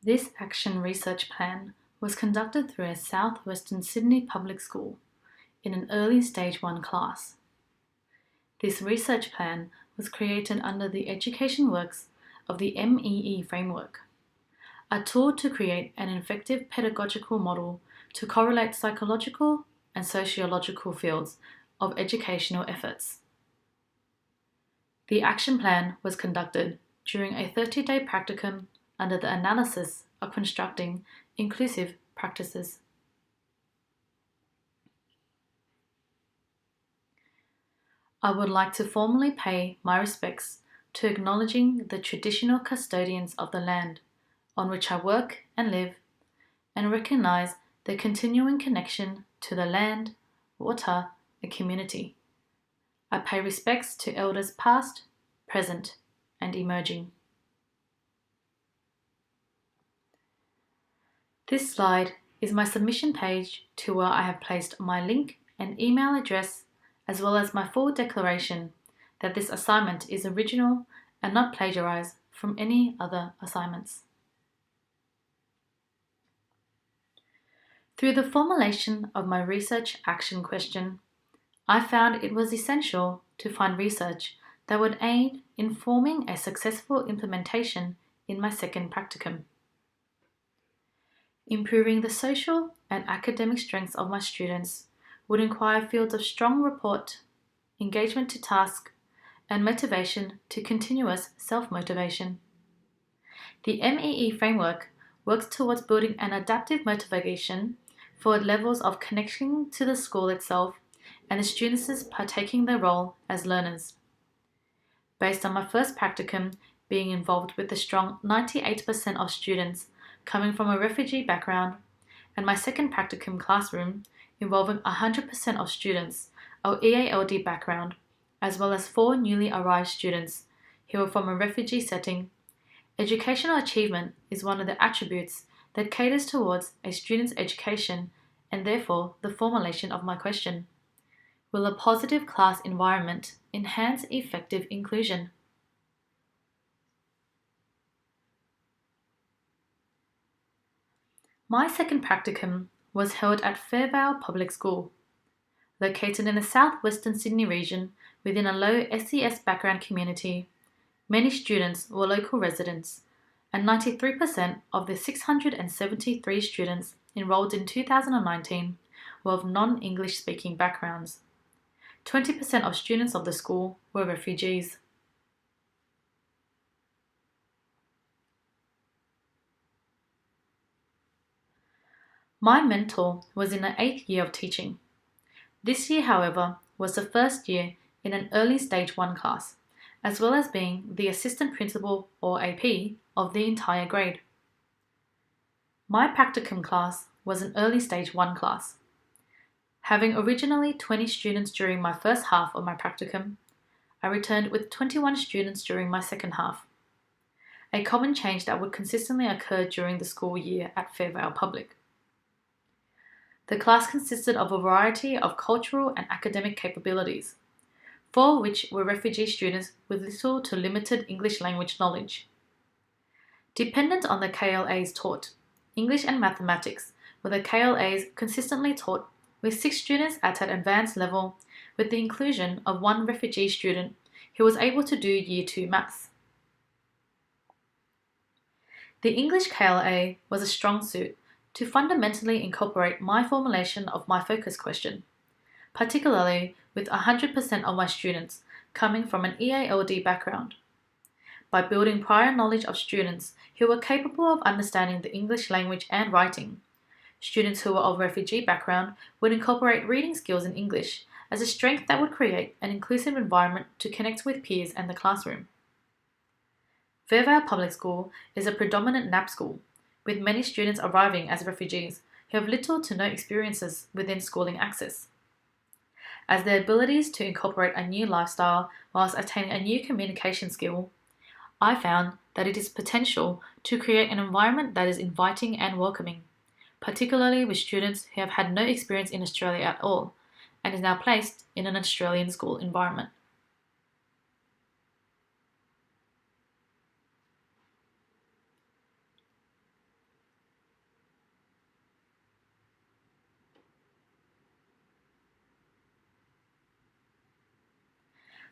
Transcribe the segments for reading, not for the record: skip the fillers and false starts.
This action research plan was conducted through a Western Sydney public school in an early Stage 1 class. This research plan was created under the education works of the MEE framework, a tool to create an effective pedagogical model to correlate psychological and sociological fields of educational efforts. The action plan was conducted during a 30-day practicum under the analysis of constructing inclusive practices. I would like to formally pay my respects to acknowledging the traditional custodians of the land on which I work and live, and recognise their continuing connection to the land, water, and community. I pay respects to elders past, present, and emerging. This slide is my submission page to where I have placed my link and email address, as well as my full declaration that this assignment is original and not plagiarized from any other assignments. Through the formulation of my research action question, I found it was essential to find research that would aid in forming a successful implementation in my second practicum. Improving the social and academic strengths of my students would require fields of strong rapport, engagement to task, and motivation to continuous self-motivation. The MEE framework works towards building an adaptive motivation for levels of connection to the school itself and the students partaking their role as learners. Based on my first practicum being involved with a strong 98% of students coming from a refugee background, and my second practicum classroom involving 100% of students of EALD background, as well as 4 newly arrived students who were from a refugee setting, educational achievement is one of the attributes that caters towards a student's education and therefore the formulation of my question. Will a positive class environment enhance effective inclusion? My second practicum was held at Fairvale Public School. Located in the Western Sydney region within a low SES background community, many students were local residents, and 93% of the 673 students enrolled in 2019 were of non-English speaking backgrounds. 20% of students of the school were refugees. My mentor was in the 8th year of teaching. This year, however, was the first year in an early Stage 1 class, as well as being the assistant principal or AP of the entire grade. My practicum class was an early Stage 1 class. Having originally 20 students during my first half of my practicum, I returned with 21 students during my second half, a common change that would consistently occur during the school year at Fairvale Public. The class consisted of a variety of cultural and academic capabilities, 4 of which were refugee students with little to limited English language knowledge. Dependent on the KLAs taught, English and mathematics were the KLAs consistently taught, with 6 students at an advanced level, with the inclusion of 1 refugee student who was able to do Year 2 maths. The English KLA was a strong suit to fundamentally incorporate my formulation of my focus question, particularly with 100% of my students coming from an EALD background. By building prior knowledge of students who were capable of understanding the English language and writing, students who were of refugee background would incorporate reading skills in English as a strength that would create an inclusive environment to connect with peers and the classroom. Fairvale Public School is a predominant NAP school, with many students arriving as refugees who have little to no experiences within schooling access. As their abilities to incorporate a new lifestyle whilst attaining a new communication skill, I found that it is potential to create an environment that is inviting and welcoming, particularly with students who have had no experience in Australia at all and is now placed in an Australian school environment.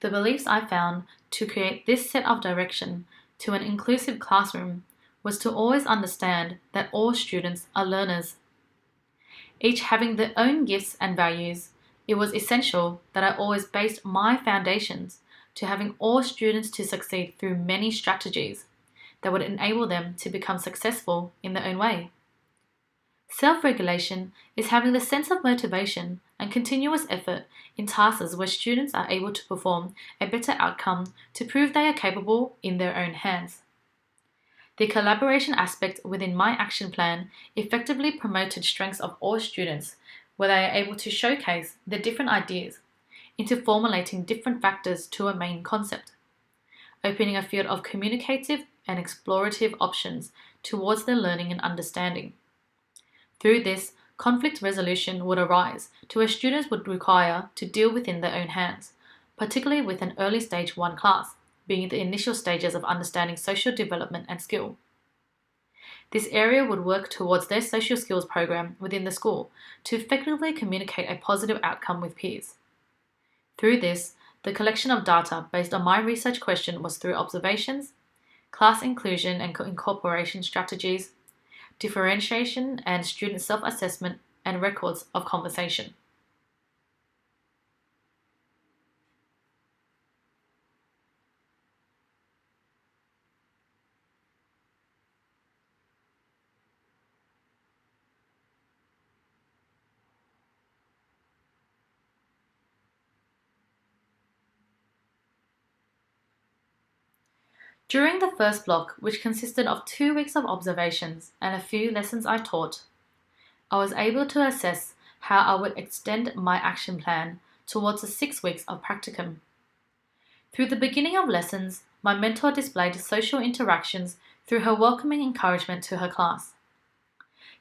The beliefs I found to create this set of direction to an inclusive classroom was to always understand that all students are learners. Each having their own gifts and values, it was essential that I always based my foundations to having all students to succeed through many strategies that would enable them to become successful in their own way. Self-regulation is having the sense of motivation and continuous effort in tasks where students are able to perform a better outcome to prove they are capable in their own hands. The collaboration aspect within my action plan effectively promoted strengths of all students where they are able to showcase their different ideas into formulating different factors to a main concept, opening a field of communicative and explorative options towards their learning and understanding. Through this, conflict resolution would arise to where students would require to deal within their own hands, particularly with an early stage 1 class, being the initial stages of understanding social development and skill. This area would work towards their social skills program within the school to effectively communicate a positive outcome with peers. Through this, the collection of data based on my research question was through observations, class inclusion and incorporation strategies, differentiation and student self-assessment, and records of conversation. During the first block, which consisted of 2 weeks of observations and a few lessons I taught, I was able to assess how I would extend my action plan towards the 6 weeks of practicum. Through the beginning of lessons, my mentor displayed social interactions through her welcoming encouragement to her class.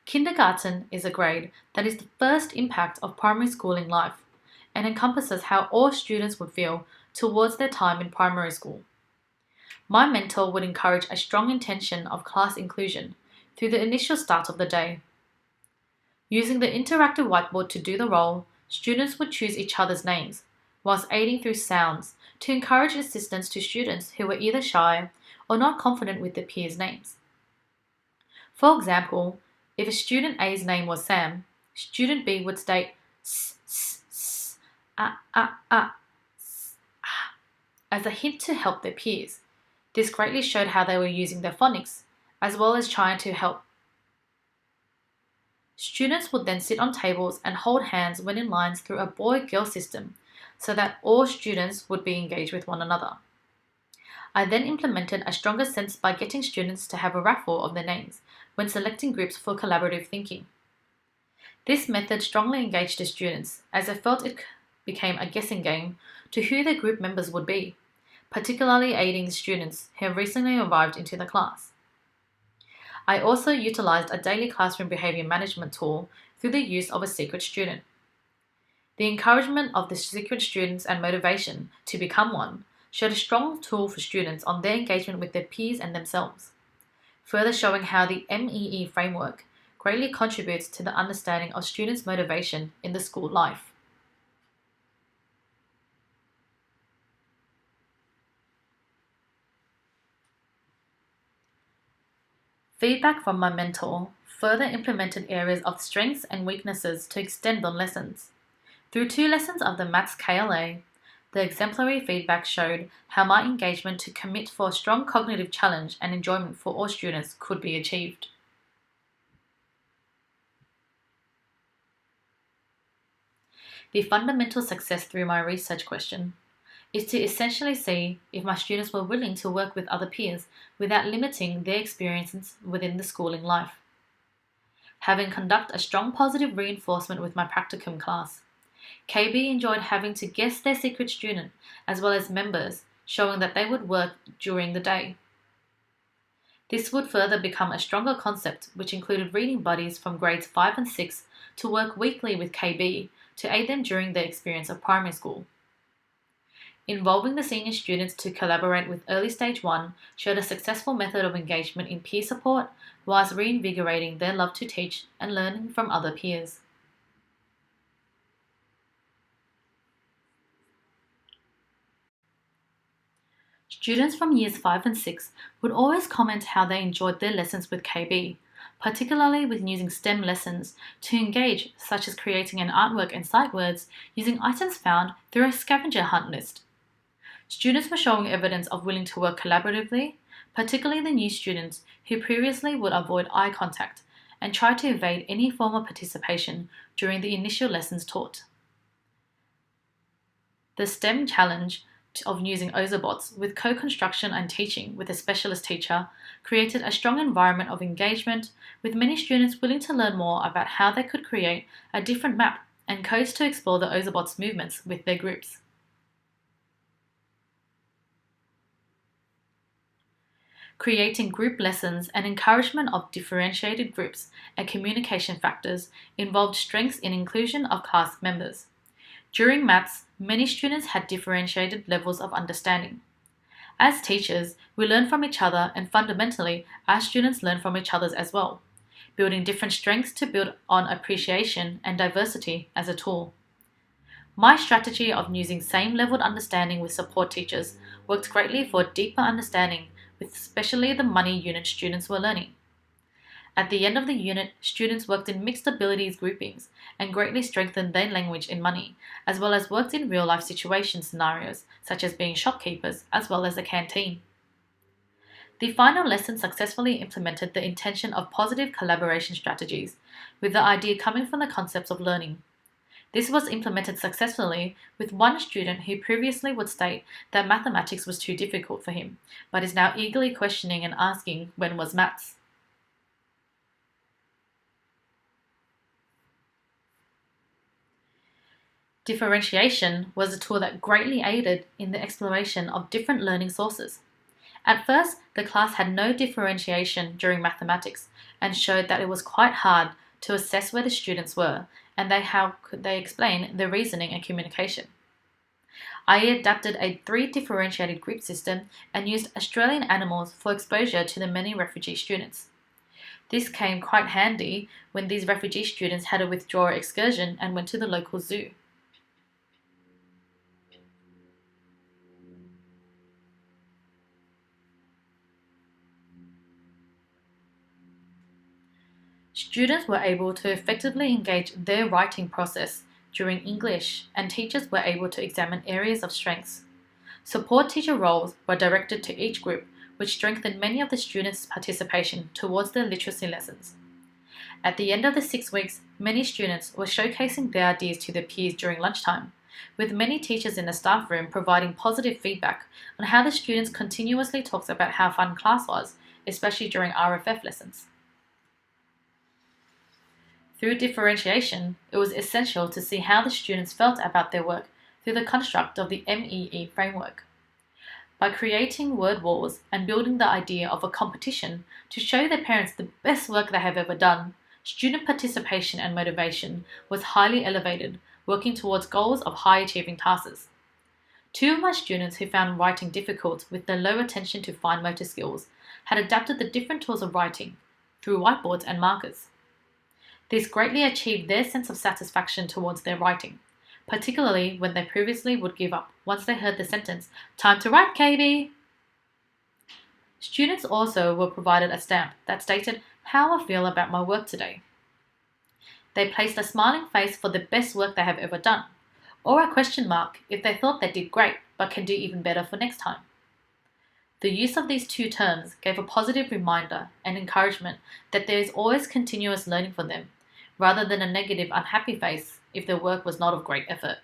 Kindergarten is a grade that is the first impact of primary schooling life and encompasses how all students would feel towards their time in primary school. My mentor would encourage a strong intention of class inclusion through the initial start of the day. Using the interactive whiteboard to do the role, students would choose each other's names, whilst aiding through sounds to encourage assistance to students who were either shy or not confident with their peers' names. For example, if a student A's name was Sam, student B would state s, s, s, s, as a hint to help their peers. This greatly showed how they were using their phonics, as well as trying to help. Students would then sit on tables and hold hands when in lines through a boy-girl system, so that all students would be engaged with one another. I then implemented a stronger sense by getting students to have a raffle of their names when selecting groups for collaborative thinking. This method strongly engaged the students, as I felt it became a guessing game to who their group members would be, particularly aiding the students who have recently arrived into the class. I also utilized a daily classroom behavior management tool through the use of a secret student. The encouragement of the secret students and motivation to become one showed a strong tool for students on their engagement with their peers and themselves, further showing how the MEE framework greatly contributes to the understanding of students' motivation in the school life. Feedback from my mentor further implemented areas of strengths and weaknesses to extend on lessons. Through 2 lessons of the Maths KLA, the exemplary feedback showed how my engagement to commit for a strong cognitive challenge and enjoyment for all students could be achieved. The fundamental success through my research question is to essentially see if my students were willing to work with other peers without limiting their experiences within the schooling life. Having conducted a strong positive reinforcement with my practicum class, KB enjoyed having to guess their secret student as well as members, showing that they would work during the day. This would further become a stronger concept, which included reading buddies from grades 5 and 6 to work weekly with KB to aid them during their experience of primary school. Involving the senior students to collaborate with early stage 1 showed a successful method of engagement in peer support whilst reinvigorating their love to teach and learning from other peers. Students from years 5 and 6 would always comment how they enjoyed their lessons with KB, particularly with using STEM lessons to engage, such as creating an artwork and sight words using items found through a scavenger hunt list. Students were showing evidence of willing to work collaboratively, particularly the new students who previously would avoid eye contact and try to evade any form of participation during the initial lessons taught. The STEM challenge of using Ozobots with co-construction and teaching with a specialist teacher created a strong environment of engagement, with many students willing to learn more about how they could create a different map and codes to explore the Ozobots movements with their groups. Creating group lessons and encouragement of differentiated groups and communication factors involved strengths in inclusion of class members. During maths, many students had differentiated levels of understanding. As teachers, we learn from each other, and fundamentally, our students learn from each other as well, building different strengths to build on appreciation and diversity as a tool. My strategy of using same-leveled understanding with support teachers worked greatly for deeper understanding with especially the money unit students were learning. At the end of the unit, students worked in mixed abilities groupings and greatly strengthened their language in money, as well as worked in real-life situation scenarios, such as being shopkeepers, as well as a canteen. The final lesson successfully implemented the intention of positive collaboration strategies, with the idea coming from the concepts of learning. This was implemented successfully with one student who previously would state that mathematics was too difficult for him, but is now eagerly questioning and asking when was maths. Differentiation was a tool that greatly aided in the exploration of different learning sources. At first, the class had no differentiation during mathematics and showed that it was quite hard to assess where the students were and how could they explain their reasoning and communication. I adapted a 3 differentiated group system and used Australian animals for exposure to the many refugee students. This came quite handy when these refugee students had a withdrawal excursion and went to the local zoo. Students were able to effectively engage their writing process during English, and teachers were able to examine areas of strengths. Support teacher roles were directed to each group, which strengthened many of the students' participation towards their literacy lessons. At the end of the 6 weeks, many students were showcasing their ideas to their peers during lunchtime, with many teachers in the staff room providing positive feedback on how the students continuously talked about how fun class was, especially during RFF lessons. Through differentiation, it was essential to see how the students felt about their work through the construct of the MEE framework. By creating word walls and building the idea of a competition to show their parents the best work they have ever done, student participation and motivation was highly elevated, working towards goals of high-achieving tasks. 2 of my students who found writing difficult with their low attention to fine motor skills had adapted the different tools of writing through whiteboards and markers. This greatly achieved their sense of satisfaction towards their writing, particularly when they previously would give up once they heard the sentence, "Time to write, KB!" Students also were provided a stamp that stated how I feel about my work today. They placed a smiling face for the best work they have ever done, or a question mark if they thought they did great but can do even better for next time. The use of these 2 terms gave a positive reminder and encouragement that there is always continuous learning for them, rather than a negative unhappy face if their work was not of great effort.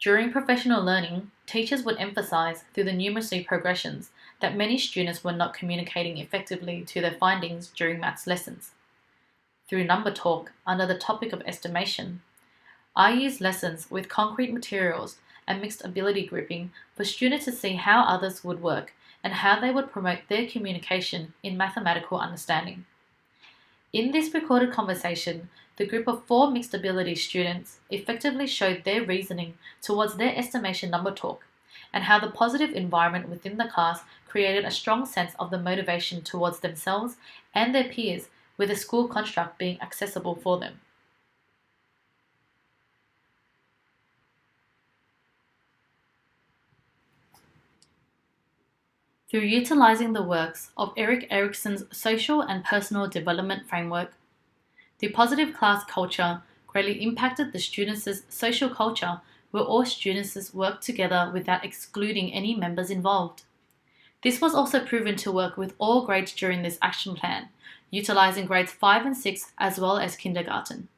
During professional learning, teachers would emphasize through the numeracy progressions that many students were not communicating effectively to their findings during maths lessons. Through number talk under the topic of estimation, I used lessons with concrete materials and mixed ability grouping for students to see how others would work and how they would promote their communication in mathematical understanding. In this recorded conversation, the group of 4 mixed ability students effectively showed their reasoning towards their estimation number talk and how the positive environment within the class created a strong sense of the motivation towards themselves and their peers, with the school construct being accessible for them. Through utilising the works of Erik Erikson's social and personal development framework, the positive class culture greatly impacted the students' social culture where all students worked together without excluding any members involved. This was also proven to work with all grades during this action plan, utilising grades 5 and 6 as well as kindergarten.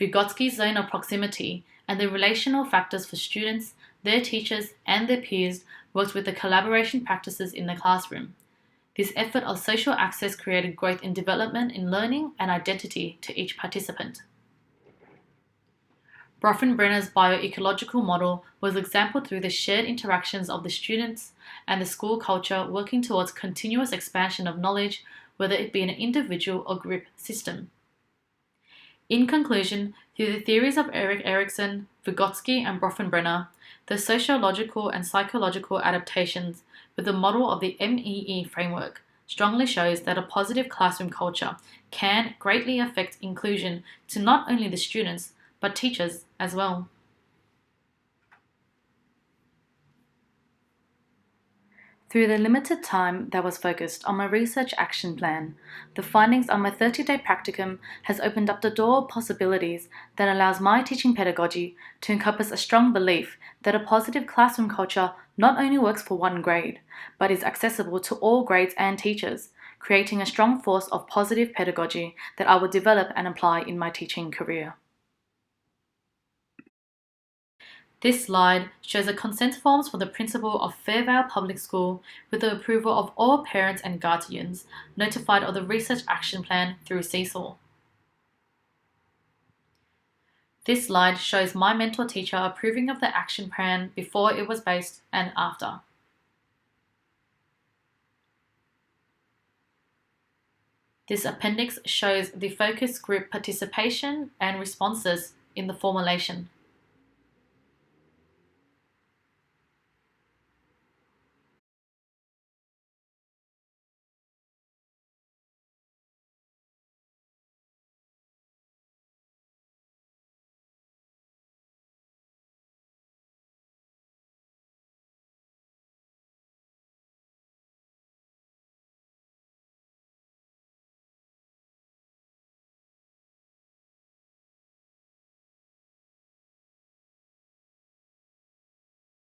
Vygotsky's zone of proximity and the relational factors for students, their teachers, and their peers worked with the collaboration practices in the classroom. This effort of social access created growth in development in learning and identity to each participant. Bronfenbrenner's bioecological model was exampled through the shared interactions of the students and the school culture working towards continuous expansion of knowledge, whether it be an individual or group system. In conclusion, through the theories of Erik Erikson, Vygotsky, and Bronfenbrenner, the sociological and psychological adaptations with the model of the MEE framework strongly shows that a positive classroom culture can greatly affect inclusion to not only the students, but teachers as well. Through the limited time that was focused on my research action plan, the findings on my 30-day practicum has opened up the door of possibilities that allows my teaching pedagogy to encompass a strong belief that a positive classroom culture not only works for one grade, but is accessible to all grades and teachers, creating a strong force of positive pedagogy that I will develop and apply in my teaching career. This slide shows the consent forms for the principal of Fairvale Public School with the approval of all parents and guardians notified of the Research Action Plan through CSAW. This slide shows my mentor teacher approving of the action plan before it was based and after. This appendix shows the focus group participation and responses in the formulation.